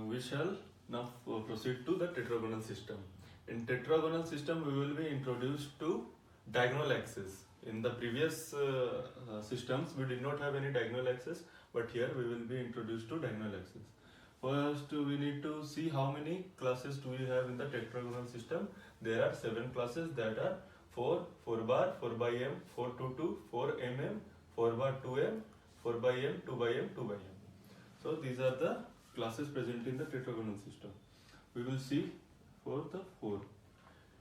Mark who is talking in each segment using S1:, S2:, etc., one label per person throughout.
S1: We shall now proceed to the tetragonal system. In tetragonal system, we will be introduced to diagonal axis. In the previous systems, we did not have any diagonal axis, but here we will be introduced to diagonal axis. First, we need to see how many classes do we have in the tetragonal system. There are 7 classes, that are 4, 4 bar, 4 by m, 4 to 2, 4 mm, 4 bar 2m, 4 by m, 2 by m, 2 by m. So these are the classes present in the tetragonal system. We will see for the 4.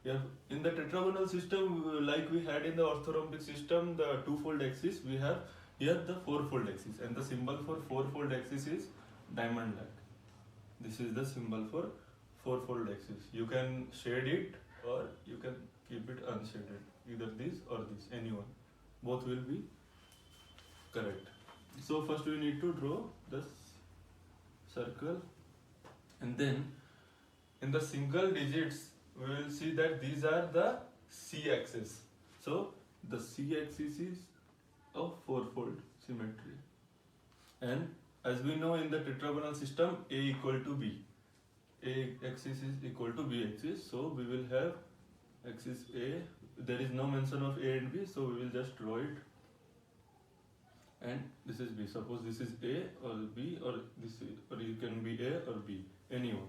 S1: Yeah, in the tetragonal system, like we had in the orthorhombic system, the two-fold axis, we have here the four-fold axis, and the symbol for four-fold axis is diamond-like. This is the symbol for four-fold axis. You can shade it or you can keep it unshaded, either this or this, any one. Both will be correct. So first we need to draw the circle, and then in the single digits we will see that these are the c-axis. So the c-axis is of fourfold symmetry, and as we know in the tetragonal system, a equal to b, a axis is equal to b axis. So we will have axis a, there is no mention of a and b, so we will just draw it, and this is b. Suppose this is a or b, or this is, or you can be a or b, any one.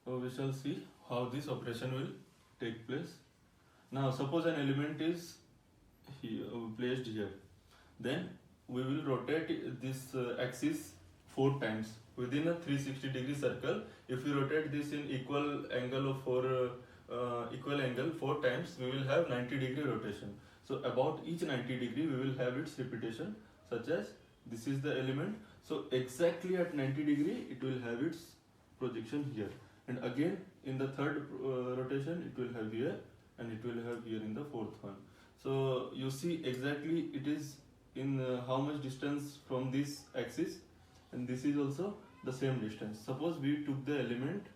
S1: So we shall see how this operation will take place. Now suppose an element is here, placed here, then we will rotate this axis 4 times within a 360-degree circle. If we rotate this in equal angle of 4 times, we will have 90-degree rotation. So about each 90 degree we will have its repetition, such as this is the element, so exactly at 90 degree it will have its projection here, and again in the third rotation it will have here, and it will have here in the fourth one. So you see exactly it is in how much distance from this axis, and this is also the same distance. Suppose we took the element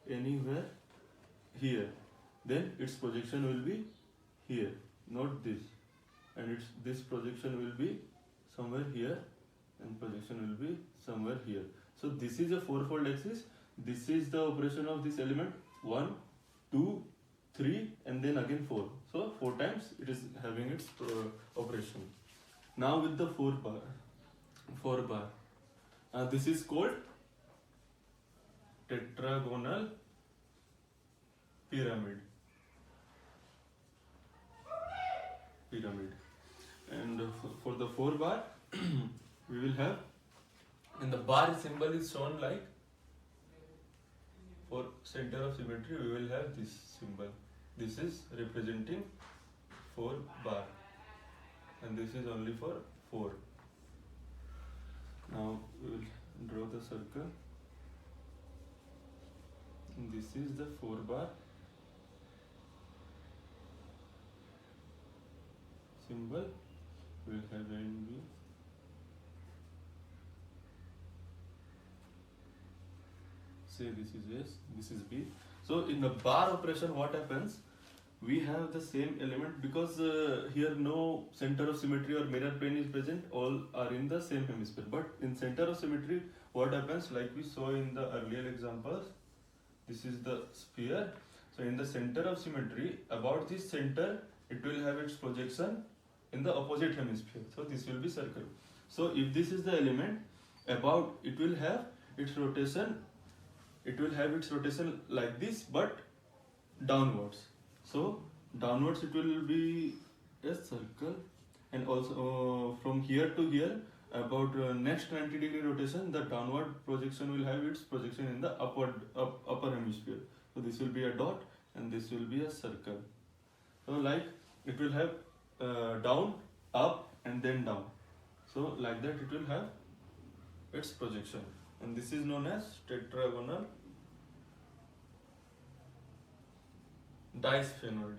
S1: anywhere here, then its projection will be here, not this, and this projection will be somewhere here, and projection will be somewhere here. So this is a fourfold axis. This is the operation of this element, 1, 2, 3, and then again 4. So 4 times it is having its operation. Now with the 4 bar, this is called tetragonal pyramid. And for the 4 bar, we will have, and the bar symbol is shown like, for center of symmetry we will have this symbol. This is representing 4 bar, and this is only for 4. Now we will draw the circle, and this is the 4 bar symbol. We will have A and B. Say this is S, this is B. So in the bar operation, what happens? We have the same element, because here no center of symmetry or mirror plane is present, all are in the same hemisphere. But in center of symmetry, what happens, like we saw in the earlier examples, this is the sphere. So in the center of symmetry, about this center, it will have its projection in the opposite hemisphere. So this will be circle. So if this is the element, about it will have its rotation, like this, but downwards. So downwards it will be a circle, and also from here to here, about next 90 degree rotation, the downward projection will have its projection in the upper hemisphere. So this will be a dot, and this will be a circle. So like it will have down, up, and then down. So like that it will have its projection, and this is known as tetragonal disphenoid.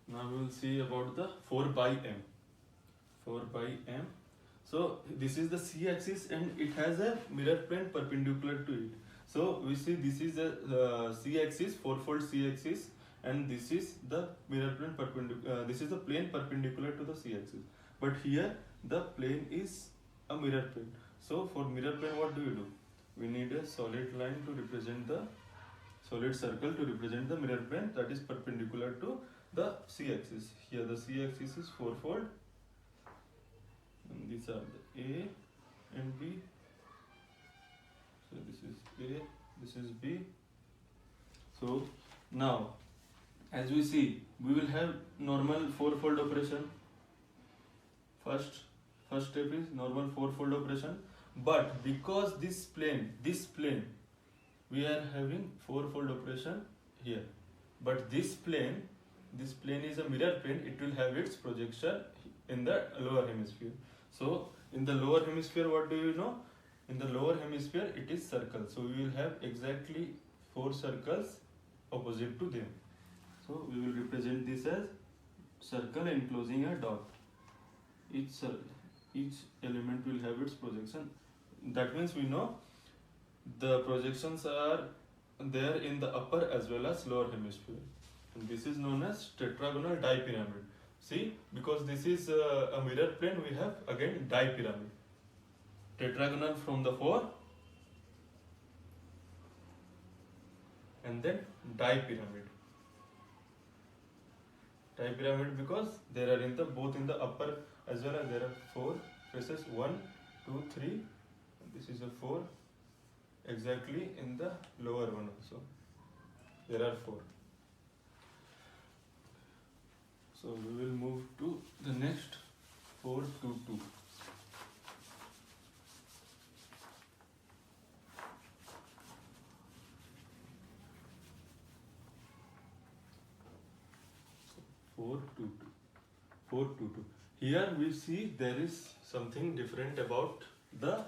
S1: Now we will see about the 4 by m. 4 by m. So this is the c-axis, and it has a mirror plane perpendicular to it. So we see this is a c-axis, fourfold c-axis, and this is the mirror plane perpendicular. This is the plane perpendicular to the c-axis. But here the plane is a mirror plane. So for mirror plane, what do? We need a solid line to represent the solid circle to represent the mirror plane that is perpendicular to the c-axis. Here the c-axis is fourfold, and these are the A and B. So this is A, this is B. So now, as we see, we will have normal fourfold operation. First step is normal fourfold operation, but because this plane, we are having fourfold operation here. But this plane is a mirror plane. It will have its projection in the lower hemisphere. So in the lower hemisphere, what do you know? In the lower hemisphere, it is circle. So we will have exactly 4 circles opposite to them. So we will represent this as circle enclosing a dot. Each element will have its projection. That means we know the projections are there in the upper as well as lower hemisphere. And this is known as tetragonal dipyramid. See, because this is a mirror plane, we have again dipyramid. Tetragonal from the 4 and then dipyramid. Dipyramid because there are both in the upper as well as there are 4 faces, 1, 2, 3. This is a 4 exactly in the lower one also. There are 4. So we will move to the next 4, 2, 2. So 4, 2, 2. Here we see there is something different about the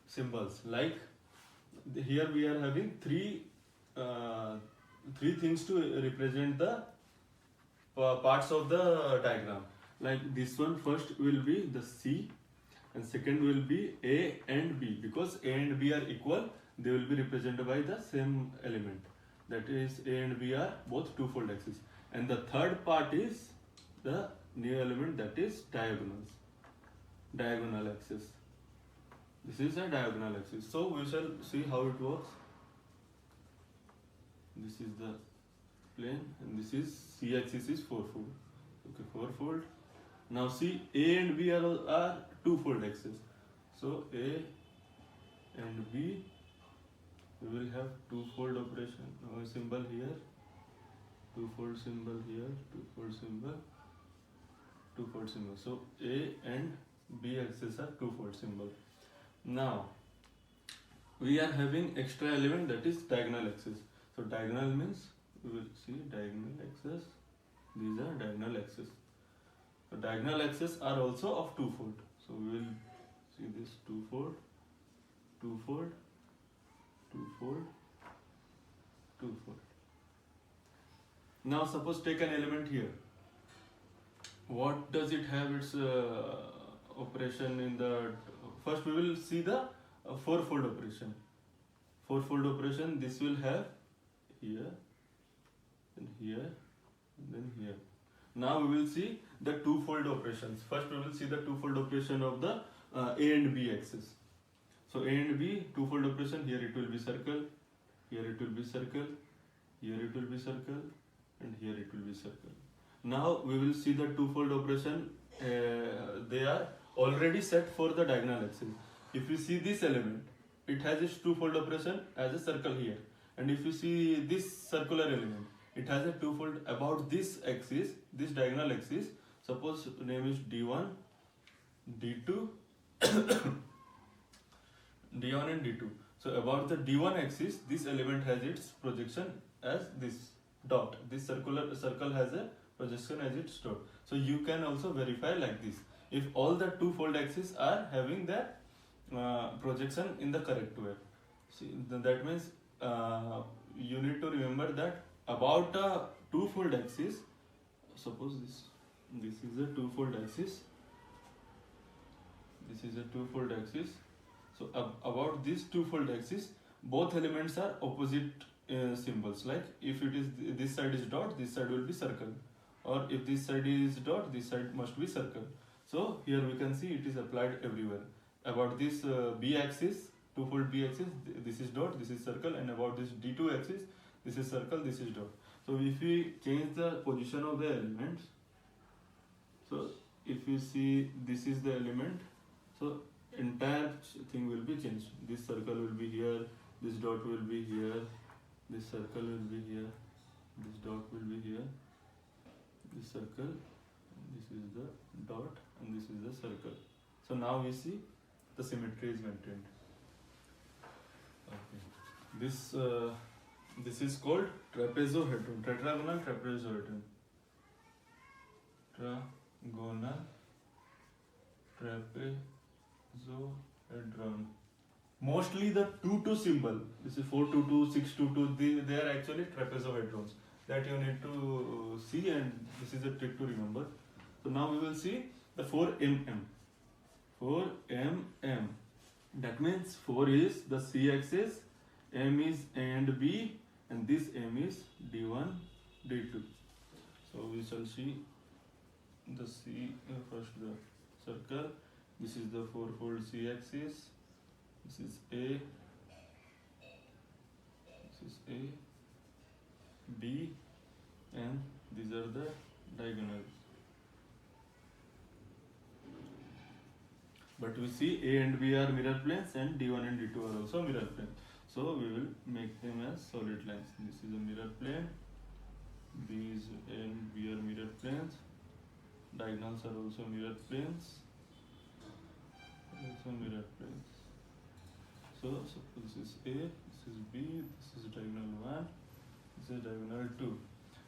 S1: symbols. Like here we are having three things to represent the parts of the diagram. Like this one first will be the C, and second will be A and B. Because A and B are equal, they will be represented by the same element. That is, A and B are both twofold axis. And the third part is the new element, that is diagonal axis. This is a diagonal axis. So we shall see how it works. This is the plane, and this is c-axis is fourfold. Okay, fourfold. Now see, A and B are twofold axis. So A and B, we will have twofold operation. Our symbol here, twofold symbol here, twofold symbol, twofold symbol. So A and B axis are twofold symbol. Now we are having extra element, that is diagonal axis. So diagonal means we will see diagonal axis. These are diagonal axis. So diagonal axis are also of twofold. So we will see this twofold, twofold, twofold, twofold. Now suppose take an element here. What does it have its operation in the... First we will see the fourfold operation. Fourfold operation, this will have here, and here, and then here. Now we will see the twofold operations. First we will see the twofold operation of the A and B axis. So A and B, twofold operation, here it will be circle, here it will be circle, here it will be circle, and here it will be circle. Now we will see the twofold operation. They are already set for the diagonal axis. If you see this element, it has its twofold operation as a circle here. And if you see this circular element, it has a twofold about this axis, this diagonal axis. Suppose name is D1, D2, D1 and D2. So about the D1 axis, this element has its projection as this dot. This circle has a projection as its dot. So you can also verify like this. If all the twofold axes are having their projection in the correct way. See, that means you need to remember that about a twofold axis, suppose this is a twofold axis, this is a twofold axis. So about this twofold axis, both elements are opposite symbols, like if it is this side is dot, this side will be circle, or if this side is dot, this side must be circle. So here we can see it is applied everywhere. About this b axis, twofold b axis, this is dot, this is circle, and about this d2 axis, this is circle, this is dot. So if we change the position of the elements, so if you see this is the element, so entire thing will be changed. This circle will be here, this dot will be here, this circle will be here, this dot will be here, this circle, this is the dot, and this is the circle. So now we see the symmetry is maintained. Okay. This is called trapezohedron, tetragonal trapezohedron. Tragonal trapezohedron. Mostly the 2-2 symbol, this is 4-2-2, 6-2-2, they are actually trapezohedrons that you need to see, and this is a trick to remember. So now we will see the 4mm. 4mm. That means 4 is the C axis, M is A and B, and this M is D1, D2. So we shall see the C, first the circle. This is the fourfold C axis. This is A. This is A, B, and these are the diagonals. But we see A and B are mirror planes, and D1 and D2 are also mirror planes. So we will make them as solid lines. This is a mirror plane. These A and B are mirror planes. Diagonals are also mirror planes. Also mirror planes. So suppose this is A, this is B, this is diagonal 1, this is diagonal 2.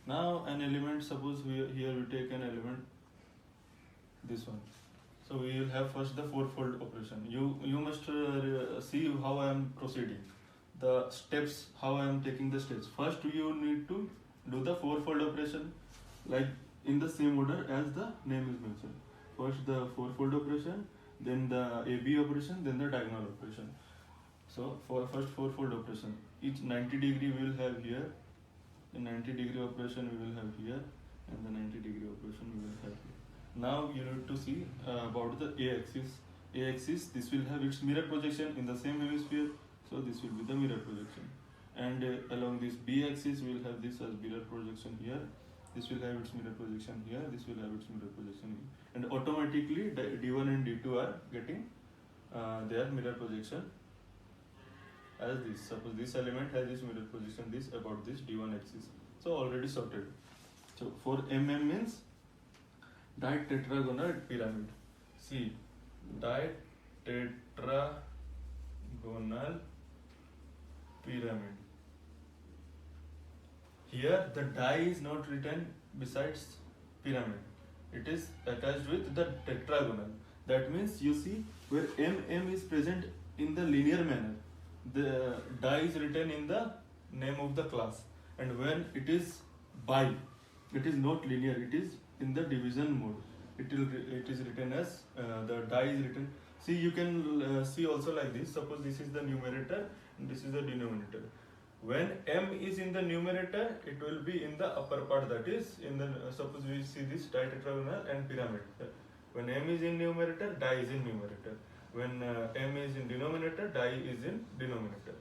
S1: Now an element, suppose here we take an element, this one. So we will have first the fourfold operation. You must see how I am proceeding. The steps, how I am taking the steps. First you need to do the fourfold operation like in the same order as the name is mentioned. First the fourfold operation, then the AB operation, then the diagonal operation. So for first fourfold operation, each 90 degree we will have here, the 90 degree operation we will have here, and the 90 degree operation we will have here. Now you need to see about the A-axis. A-axis, this will have its mirror projection in the same hemisphere, so this will be the mirror projection. And along this B-axis, we will have this as mirror projection here. This will have its mirror projection here. This will have its mirror projection here. And automatically D1 and D2 are getting their mirror projection as this. Suppose this element has this mirror projection, this about this D1 axis. So already sorted. So for MM means ditetragonal pyramid. See, ditetragonal pyramid. Here the die is not written besides pyramid. It is attached with the tetragonal. That means you see where MM is present in the linear manner. The die is written in the name of the class. And when it is bi, it is not linear, it is in the division mode. It is written as the die is written. See, you can see also like this. Suppose this is the numerator and this is the denominator. When M is in the numerator, it will be in the upper part, that is in the, suppose we see this ditetragonal and pyramid. When M is in numerator, die is in numerator. When M is in denominator, die is in denominator.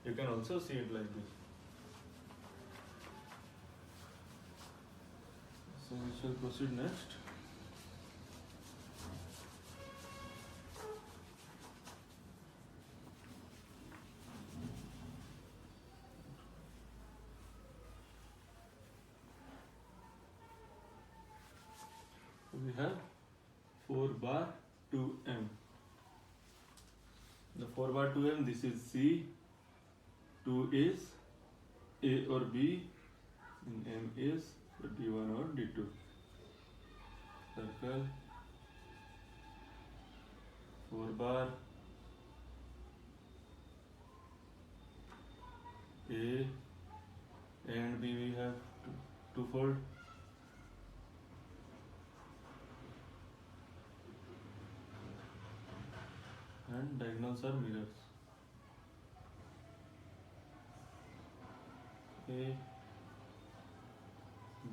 S1: You can also see it like this. So we shall proceed next. We have 4 bar 2M. The 4 bar 2M, this is C, 2 is A or B, and M is D1 or D2. Circle, 4 bar, A and B we have twofold. And diagonals are mirrors. A,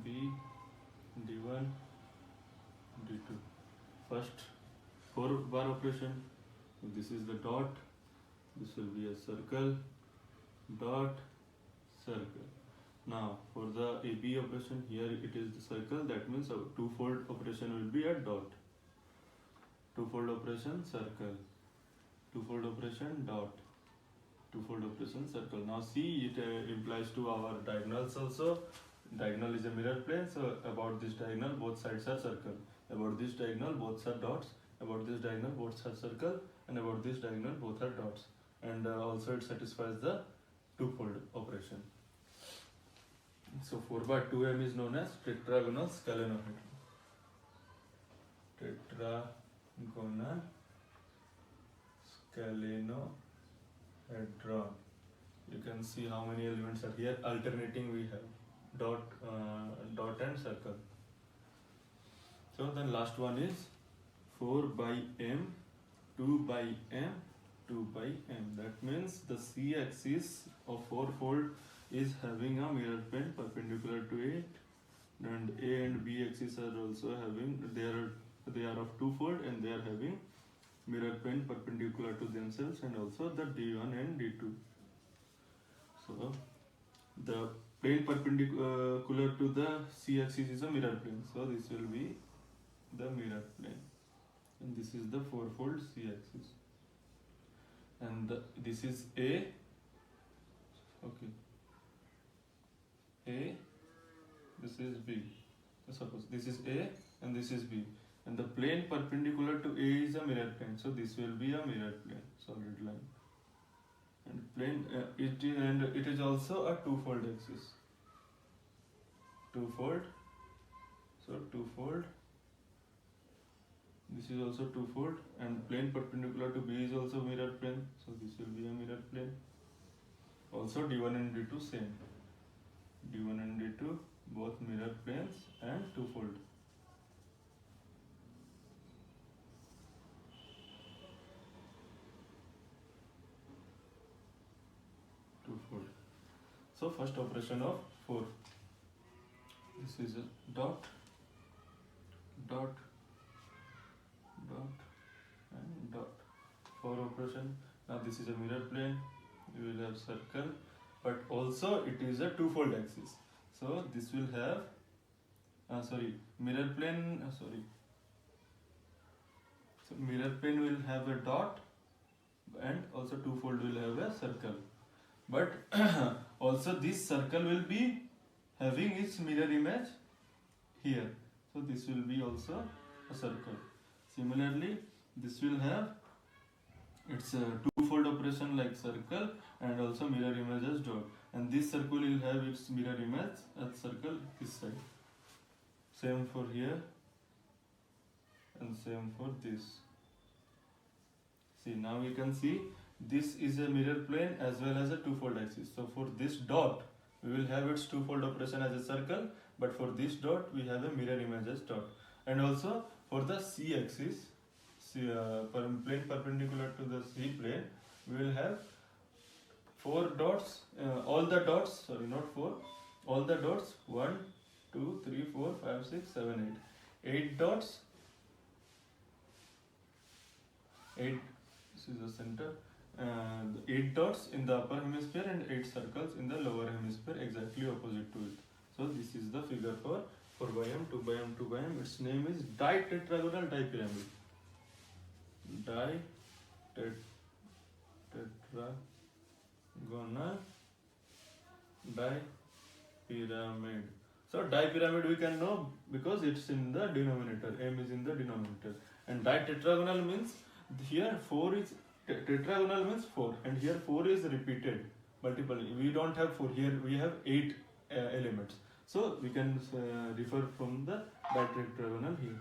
S1: B, D1, D2. First 4 bar operation. So this is the dot. This will be a circle, dot, circle. Now for the AB operation, here it is the circle. That means a two-fold operation will be a dot. Two-fold operation, circle. Two-fold operation, dot. Two-fold operation, circle. Now see, it implies to our diagonals also. Diagonal is a mirror plane, so about this diagonal both sides are circle. About this diagonal both are dots. About this diagonal both are circle, and about this diagonal both are dots. And also it satisfies the two-fold operation. So 4 by 2m is known as tetragonal scalenohedron. Tetragonal scalenohedron. You can see how many elements are here. Alternating we have dot and circle. So then last one is 4 by m, 2 by m, 2 by m. That means the c-axis of four-fold is having a mirror plane perpendicular to it, and A and B axis are also having, they are of two-fold, and they are having mirror plane perpendicular to themselves, and also the D1 and D2. So the plane perpendicular to the c-axis is a mirror plane, so this will be the mirror plane, and this is the four-fold c-axis, and this is A. Okay, A, this is B. Suppose this is A and this is B, and the plane perpendicular to A is a mirror plane, so this will be a mirror plane, solid line. And plane it is also a two-fold axis. Two-fold, so two-fold. This is also two-fold, and plane perpendicular to B is also mirror plane, so this will be a mirror plane. Also D1 and D2 same. D1 and D2 both mirror planes and two-fold. Two-fold. So first operation of 4. This is a dot, dot, dot, and dot. 4 operation. Now this is a mirror plane. We will have circle, but also it is a two-fold axis. So this will have mirror plane. So mirror plane will have a dot, and also two-fold will have a circle. But also this circle will be having its mirror image here. So this will be also a circle. Similarly, this will have its two-fold operation like circle, and also mirror image as dot. And this circle will have its mirror image as circle this side. Same for here, and same for this. See, now we can see this is a mirror plane as well as a two-fold axis. So for this dot, we will have its two-fold operation as a circle, but for this dot, we have a mirror image as dot. And also for the c-axis, plane perpendicular to the C plane, we will have 4 dots, all the dots, all the dots, 1, 2, 3, 4, 5, 6, 7, 8. 8 dots, 8, this is the center, 8 dots in the upper hemisphere and 8 circles in the lower hemisphere, exactly opposite to it. So this is the figure for 4 by m, 2 by m, 2 by m. Its name is ditetragonal dipyramid. Tetragonal dipyramid. So dipyramid we can know because it's in the denominator. M is in the denominator. And ditetragonal means here 4 is tetragonal means 4, and here 4 is repeated multiple. We don't have 4 here. We have 8 elements. So we can refer from the ditetragonal here.